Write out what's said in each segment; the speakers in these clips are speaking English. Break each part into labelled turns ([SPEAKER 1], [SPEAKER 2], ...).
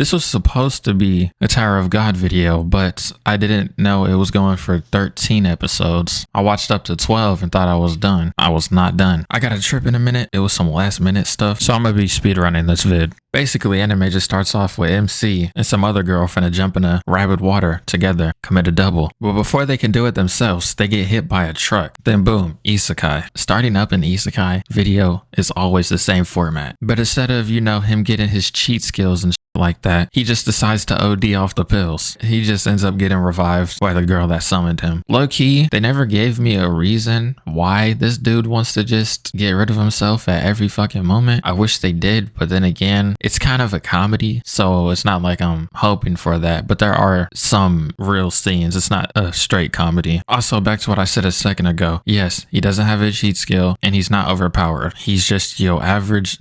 [SPEAKER 1] This was supposed to be a Tower of God video, but I didn't know it was going for 13 episodes. I watched up to 12 and thought I was done. I was not done. I got a trip in a minute. It was some last minute stuff, so I'm gonna be speedrunning this vid. Basically, anime just starts off with MC and some other girl finna jump in a rapid water together, commit a double. But before they can do it themselves, they get hit by a truck. Then boom, Isekai. Starting up an Isekai video is always the same format. But instead of, him getting his cheat skills and like that, he just decides to OD off the pills. He just ends up getting revived by the girl that summoned him. Low key, they never gave me a reason why this dude wants to just get rid of himself at every fucking moment. I wish they did, but then again, it's kind of a comedy, so it's not like I'm hoping for that, but there are some real scenes. It's not a straight comedy. Also, back to what I said a second ago. Yes, he doesn't have a cheat skill and he's not overpowered. He's just your average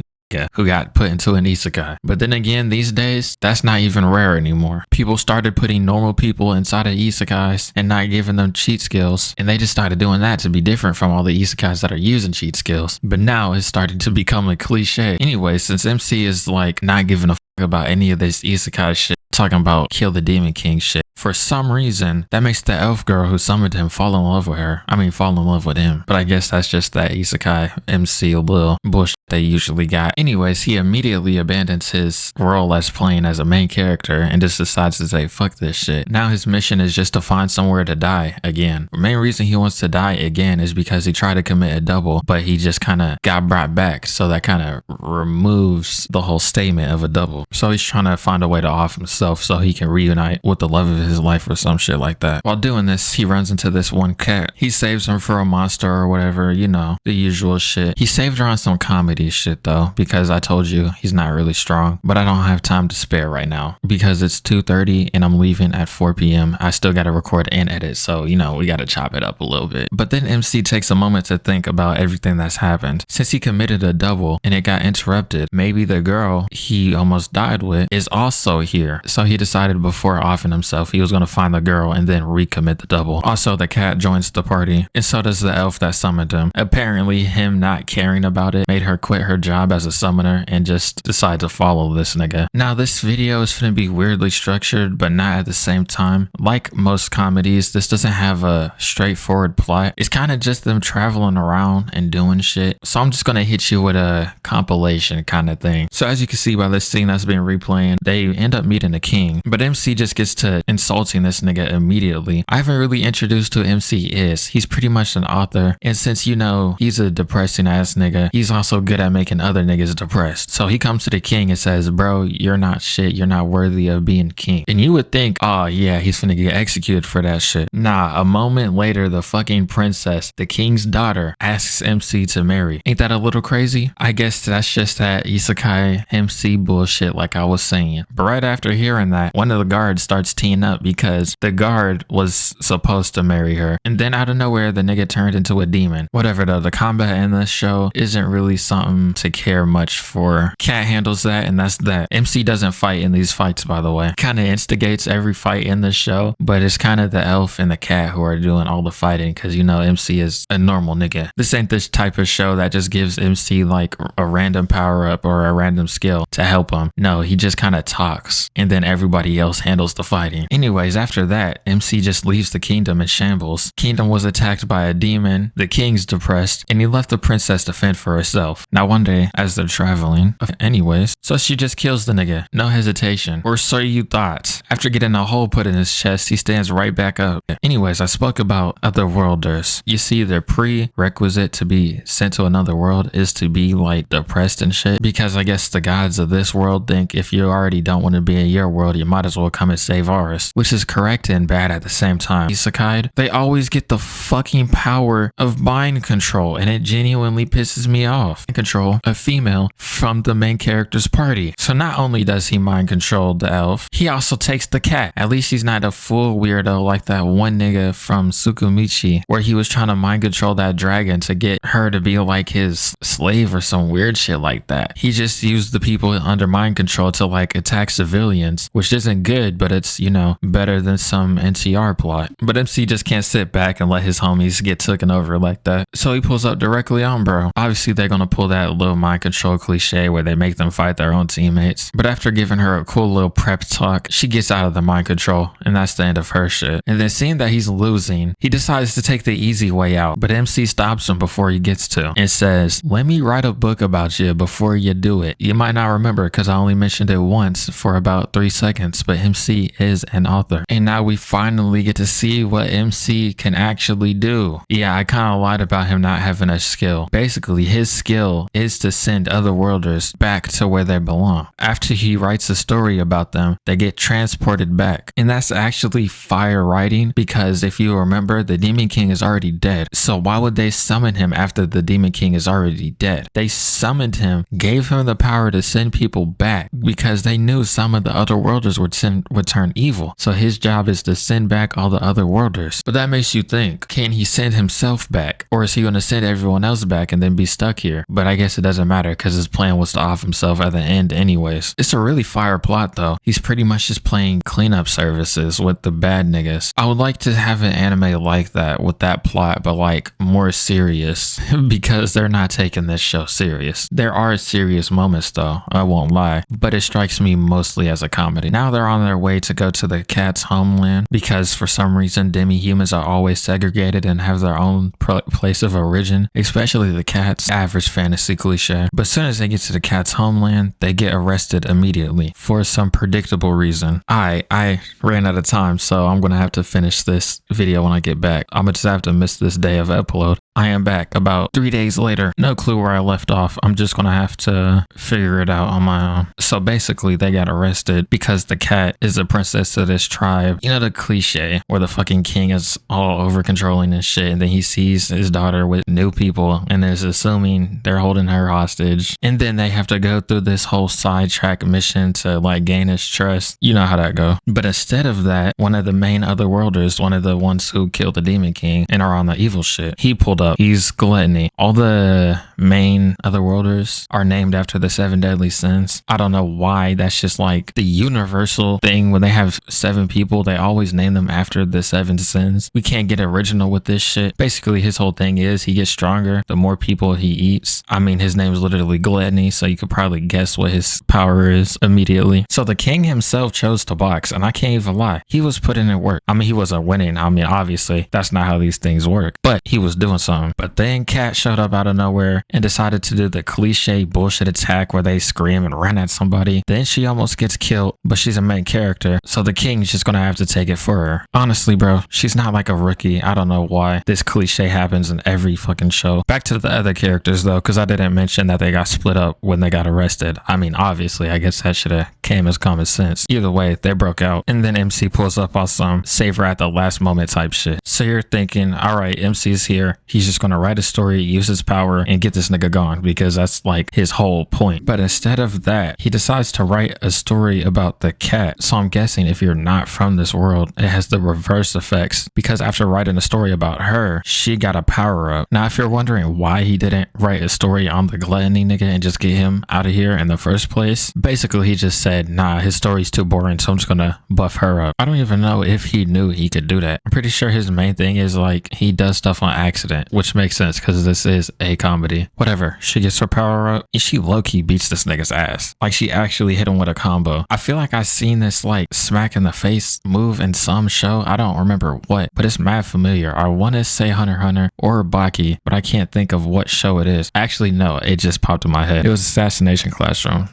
[SPEAKER 1] who got put into an isekai. But then again, these days, that's not even rare anymore. People started putting normal people inside of isekais and not giving them cheat skills, and they just started doing that to be different from all the isekais that are using cheat skills. But now it's starting to become a cliche. Anyway, since MC is like not giving a fuck about any of this isekai shit, talking about kill the demon king shit, for some reason, that makes the elf girl who summoned him fall in love with her. Fall in love with him. But I guess that's just that isekai MC little bullshit they usually got. Anyways, he immediately abandons his role as playing as a main character and just decides to say, fuck this shit. Now his mission is just to find somewhere to die again. The main reason he wants to die again is because he tried to commit a double, but he just kind of got brought back. So that kind of removes the whole statement of a double. So he's trying to find a way to off himself so he can reunite with the love of his life or some shit like that. While doing this, he runs into this one cat. He saves him for a monster or whatever, the usual shit. He saved her on some comedy shit though, because I told you he's not really strong, but I don't have time to spare right now because it's 2:30 and I'm leaving at 4 p.m. I still got to record and edit, so we got to chop it up a little bit. But then MC takes a moment to think about everything that's happened. Since he committed a double and it got interrupted, maybe the girl he almost died with is also here. So he decided before offing himself, he was going to find the girl and then recommit the double. Also, the cat joins the party, and so does the elf that summoned him. Apparently, him not caring about it made her quit her job as a summoner and just decide to follow this nigga. Now, this video is gonna be weirdly structured, but not at the same time. Like most comedies, this doesn't have a straightforward plot. It's kind of just them traveling around and doing shit. So I'm just gonna hit you with a compilation kind of thing. So as you can see by this scene that's been replaying, they end up meeting the king, but MC just gets to insulting this nigga immediately. I haven't really introduced who MC is. He's pretty much an author, and since he's a depressing ass nigga, he's also good at making other niggas depressed. So he comes to the king and says, bro, you're not shit. You're not worthy of being king. And you would think, oh yeah, he's finna get executed for that shit. Nah, a moment later, the fucking princess, the king's daughter, asks MC to marry. Ain't that a little crazy? I guess that's just that isekai MC bullshit like I was saying. But right after hearing that, one of the guards starts teeing up because the guard was supposed to marry her. And then out of nowhere, the nigga turned into a demon. Whatever though, the combat in this show isn't really something to care much for. Cat handles that, and that's that. MC doesn't fight in these fights, by the way. Kind of instigates every fight in the show, but it's kind of the elf and the cat who are doing all the fighting because MC is a normal nigga. This ain't this type of show that just gives MC like a random power up or a random skill to help him. No, he just kind of talks and then everybody else handles the fighting. Anyways, after that, MC just leaves the kingdom in shambles. Kingdom was attacked by a demon, the king's depressed, and he left the princess to fend for herself. Now one day, as they're traveling, anyways, so she just kills the nigga, no hesitation, or so you thought. After getting a hole put in his chest, he stands right back up. Anyways, I spoke about otherworlders. You see, their prerequisite to be sent to another world is to be like depressed and shit, because I guess the gods of this world think if you already don't want to be in your world, you might as well come and save ours, which is correct and bad at the same time. Isekai'd, they always get the fucking power of mind control, and it genuinely pisses me off. Control a female from the main character's party. So not only does he mind control the elf, he also takes the cat. At least he's not a full weirdo like that one nigga from Tsukumichi, where he was trying to mind control that dragon to get her to be like his slave or some weird shit like that. He just used the people under mind control to like attack civilians, which isn't good, but it's better than some NTR plot. But MC just can't sit back and let his homies get taken over like that. So he pulls up directly on bro. Obviously they're gonna pull that little mind control cliche where they make them fight their own teammates. But after giving her a cool little prep talk, she gets out of the mind control, and that's the end of her shit. And then seeing that he's losing, he decides to take the easy way out, but MC stops him before he gets to and says, let me write a book about you before you do it. You might not remember because I only mentioned it once for about 3 seconds, but MC is an author. And now we finally get to see what MC can actually do. Yeah, I kind of lied about him not having a skill. Basically, his skill is to send otherworlders back to where they belong. After he writes a story about them, they get transported back. And that's actually fire writing, because if you remember, the Demon King is already dead. So why would they summon him after the Demon King is already dead? They summoned him, gave him the power to send people back because they knew some of the otherworlders would turn evil. So his job is to send back all the otherworlders. But that makes you think, can he send himself back? Or is he going to send everyone else back and then be stuck here? But I guess it doesn't matter because his plan was to off himself at the end anyways. It's a really fire plot though. He's pretty much just playing cleanup services with the bad niggas. I would like to have an anime like that with that plot, but like more serious because they're not taking this show serious. There are serious moments though, I won't lie, but it strikes me mostly as a comedy. Now they're on their way to go to the cat's homeland because for some reason demi-humans are always segregated and have their own place of origin, especially the cats. Average fantasy cliche. But as soon as they get to the cat's homeland, they get arrested immediately for some predictable reason. I ran out of time, so I'm gonna have to finish this video when I get back. I'm gonna just have to miss this day of upload. I am back about 3 days later. No clue where I left off. I'm just gonna have to figure it out on my own. So basically they got arrested because the cat is a princess of this tribe. You know the cliche where the fucking king is all over controlling and shit, and then he sees his daughter with new people and is assuming they're holding her hostage. And then they have to go through this whole sidetrack mission to like gain his trust. You know how that go. But instead of that, one of the main otherworlders, one of the ones who killed the Demon King and are on the evil shit, he pulled up. He's Gluttony. All the main otherworlders are named after the 7 deadly sins. I don't know why. That's just like the universal thing. When they have 7 people, they always name them after the 7 sins. We can't get original with this shit. Basically, his whole thing is he gets stronger the more people he eats. I mean, his name is literally Gluttony, so you could probably guess what his power is immediately. So the king himself chose to box, and I can't even lie. He was putting in work. I mean, he wasn't winning. I mean, obviously, that's not how these things work, but he was doing something. But then Cat showed up out of nowhere and decided to do the cliche bullshit attack where they scream and run at somebody. Then she almost gets killed, but she's a main character, so the king's just gonna have to take it for her. Honestly, bro, she's not like a rookie. I don't know why this cliche happens in every fucking show. Back to the other characters though, because I didn't mention that they got split up when they got arrested. I mean, obviously, I guess that should have came as common sense. Either way, they broke out, and then MC pulls up on some save her at the last moment type shit. So you're thinking, all right, MC's here. He's just gonna write a story, use his power, and get this nigga gone because that's like his whole point. But instead of that, he decides to write a story about the cat. So I'm guessing if you're not from this world, it has the reverse effects because after writing a story about her, she got a power up. Now, if you're wondering why he didn't write a story on the Gluttony nigga and just get him out of here in the first place, basically he just said, nah, his story's too boring, so I'm just gonna buff her up. I don't even know if he knew he could do that. I'm pretty sure his main thing is like he does stuff on accident, which makes sense because this is a comedy. Whatever, she gets her power up and she low-key beats this nigga's ass. Like she actually hit him with a combo. I feel like I've seen this like smack in the face move in some show. I don't remember what, but it's mad familiar. I want to say Hunter x Hunter or Baki, but I can't think of what show it is. Actually, no, it just popped in my head. It was Assassination Classroom.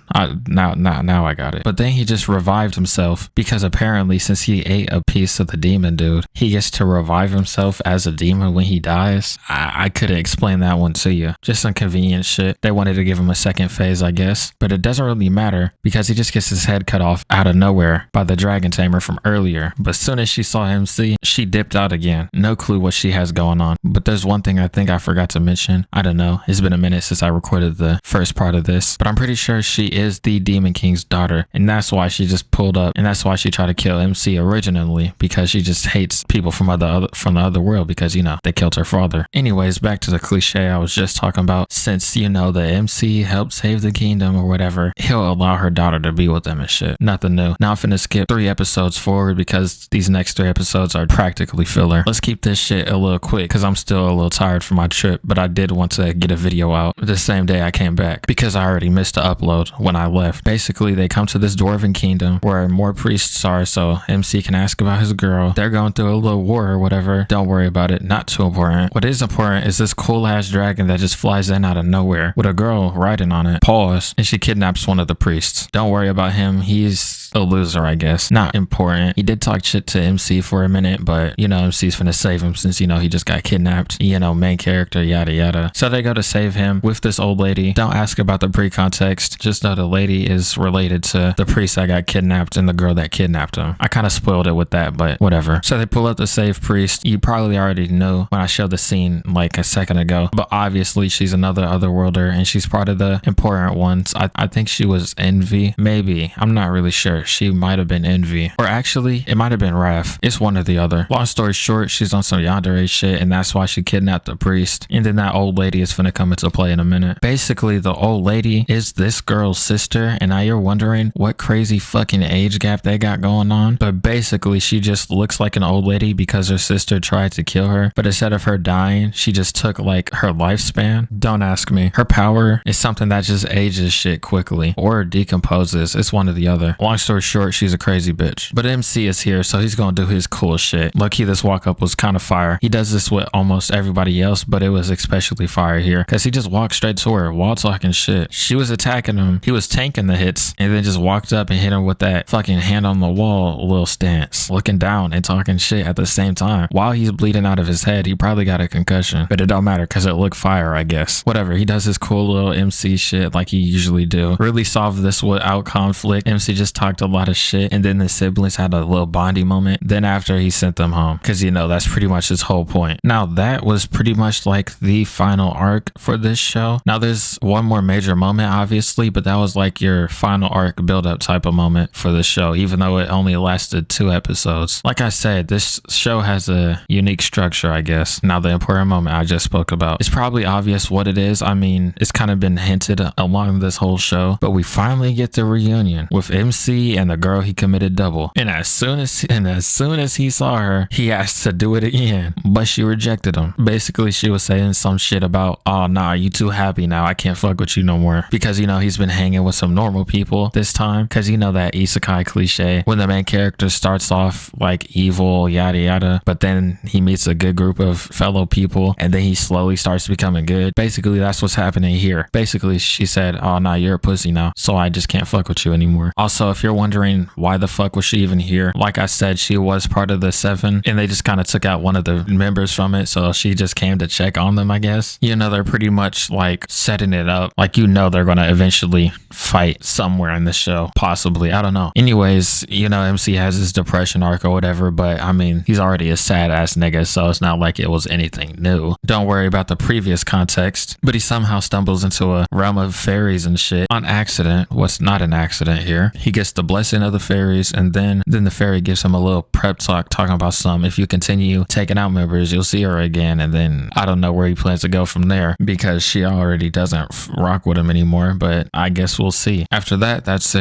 [SPEAKER 1] Now I got it. But then he just revived himself because apparently since he ate a piece of the demon dude, he gets to revive himself as a demon when he dies. I couldn't explain that one to you. Just some convenient shit. They wanted to give him a second phase, I guess, but it doesn't really matter because he just gets his head cut off out of nowhere by the dragon tamer from earlier. But as soon as she saw him she dipped out again. No clue what she has going on. But there's one thing I think I forgot to mention. I don't know. It's been a minute since I recorded the first part of this, but I'm pretty sure she is the Demon King's daughter, and that's why she just pulled up, and that's why she tried to kill MC originally, because she just hates people from the other world because, you know, they killed her father. Anyways, back to the cliche I was just talking about. Since, the MC helped save the kingdom or whatever, he'll allow her daughter to be with them and shit. Nothing new. Now I'm finna skip 3 episodes forward because these next 3 episodes are practically filler. Let's keep this shit a little quick because I'm still a little tired from my trip, but I did want to get a video out the same day I came back because I already missed the upload when I left. Basically, they come to this dwarven kingdom where more priests are, so MC can ask about his girl. They're going through a little war or whatever. Don't worry about it. Not too important. What is important is this cool ass dragon that just flies in out of nowhere with a girl riding on it. Pause. And she kidnaps one of the priests. Don't worry about him. He's a loser, I guess. Not important. He did talk shit to MC for a minute, but MC's finna save him since he just got kidnapped. Main character, yada yada. So they go to save him with this old lady. Don't ask about the pre-context. Just know the lady is related to the priest that got kidnapped and the girl that kidnapped him. I kind of spoiled it with that, but whatever. So they pull up the save priest. You probably already knew when I showed the scene like a second ago, but obviously she's another otherworlder and she's part of the important ones. I think she was Envy. Maybe. I'm not really sure. She might have been Envy. Or actually, it might have been Raph. It's one or the other. Long story short, she's on some yandere shit and that's why she kidnapped the priest. And then that old lady is finna come into play in a minute. Basically, the old lady is this girl's sister, and now you're wondering what crazy fucking age gap they got going on. But basically, she just looks like an old lady because her sister tried to kill her. But instead of her dying, she just took like her lifespan. Don't ask me. Her power is something that just ages shit quickly or decomposes. It's one or the other. Long story short, she's a crazy bitch. But MC is here, so he's gonna do his cool shit. Lucky this walk up was kind of fire. He does this with almost everybody else, but it was especially fire here because he just walked straight to her while talking shit. She was attacking him. He was tanking the hits and then just walked up and hit him with that fucking hand on the wall little stance, looking down and talking shit at the same time. While he's bleeding out of his head, he probably got a concussion, but it don't matter because it looked fire, I guess. Whatever. He does his cool little MC shit like he usually do. Really solved this without conflict. MC just talked a lot of shit and then the siblings had a little bonding moment. Then after he sent them home because that's pretty much his whole point. Now that was pretty much like the final arc for this show. Now there's one more major moment obviously, but that was like your final arc build-up type of moment for the show, even though it only lasted 2 episodes. Like I said, this show has a unique structure, I guess. Now the important moment I just spoke about, it's probably obvious what it is. I mean, it's kind of been hinted along this whole show, but we finally get the reunion with MC and the girl he committed double. And as soon as he saw her, he asked to do it again, but she rejected him. Basically, she was saying some shit about, oh nah, you too happy now, I can't fuck with you no more, because he's been hanging with some normal people this time, because that isekai cliche when the main character starts off like evil, yada yada, but then he meets a good group of fellow people and then he slowly starts becoming good. Basically, that's what's happening here. Basically, she said, oh nah, you're a pussy now, so I just can't fuck with you anymore. Also, if you're wondering why the fuck was she even here, like I said, she was part of the 7 and they just kind of took out one of the members from it, so she just came to check on them, I guess. They're pretty much like setting it up like they're gonna eventually fight somewhere in the show, possibly, I don't know. Anyways, MC has his depression arc or whatever, but I mean, he's already a sad ass nigga, so it's not like it was anything new. Don't worry about the previous context, but he somehow stumbles into a realm of fairies and shit on accident. What's not an accident here? He gets the blessing of the fairies, and then the fairy gives him a little prep talk talking about if you continue taking out members, you'll see her again, and then I don't know where he plans to go from there because she already doesn't rock with him anymore, but I guess we'll see. After that, that's it.